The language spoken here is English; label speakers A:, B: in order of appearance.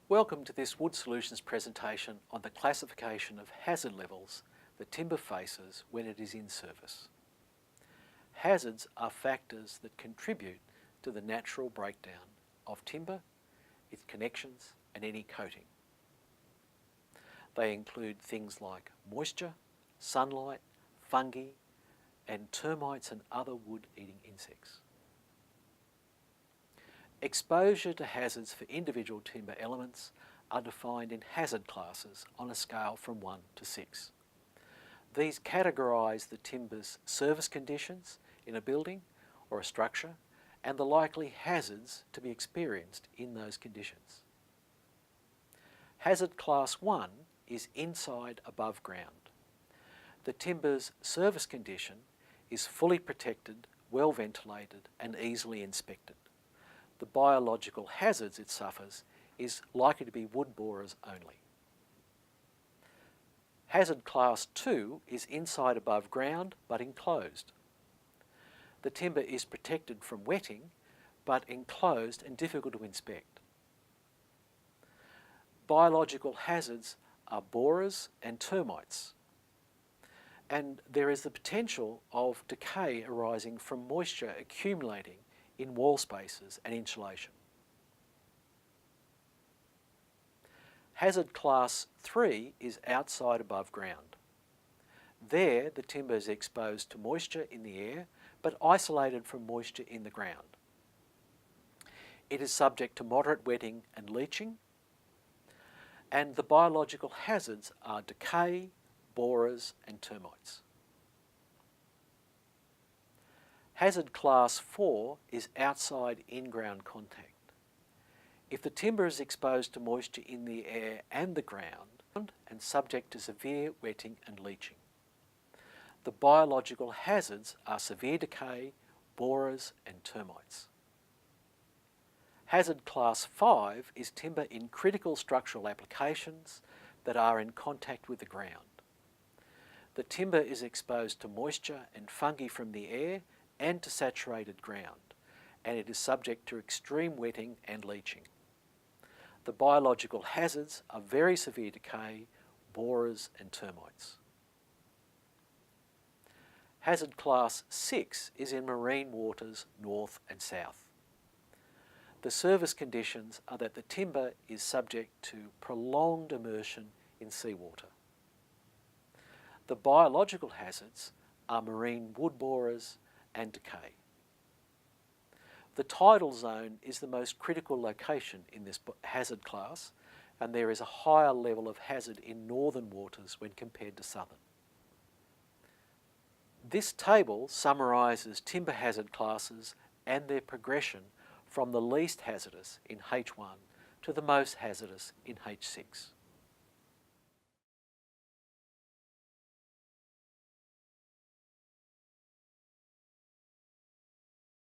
A: Welcome to this Wood Solutions presentation on the classification of hazard levels that timber faces when it is in service. Hazards are factors that contribute to the natural breakdown of timber, its connections and any coating. They include things like moisture, sunlight, fungi and termites and other wood-eating insects. Exposure to hazards for individual timber elements are defined in hazard classes on a scale from 1 to 6. These categorise the timber's service conditions in a building or a structure and the likely hazards to be experienced in those conditions. Hazard Class 1 is inside above ground. The timber's service condition is fully protected, well ventilated and easily inspected. The biological hazards it suffers is likely to be wood borers only. Hazard Class 2 is inside above ground but enclosed. The timber is protected from wetting but enclosed and difficult to inspect. Biological hazards are borers and termites, and there is the potential of decay arising from moisture accumulating in wall spaces and insulation. Hazard Class 3 is outside above ground. There, the timber is exposed to moisture in the air, but isolated from moisture in the ground. It is subject to moderate wetting and leaching, and the biological hazards are decay, borers and termites. Hazard Class 4 is outside in-ground contact. If the timber is exposed to moisture in the air and the ground and subject to severe wetting and leaching. The biological hazards are severe decay, borers and termites. Hazard Class 5 is timber in critical structural applications that are in contact with the ground. The timber is exposed to moisture and fungi from the air and to saturated ground, and it is subject to extreme wetting and leaching. The biological hazards are very severe decay, borers and termites. Hazard Class 6 is in marine waters north and south. The service conditions are that the timber is subject to prolonged immersion in seawater. The biological hazards are marine wood borers and decay. The tidal zone is the most critical location in this hazard class, and there is a higher level of hazard in northern waters when compared to southern. This table summarises timber hazard classes and their progression from the least hazardous in H1 to the most hazardous in H6.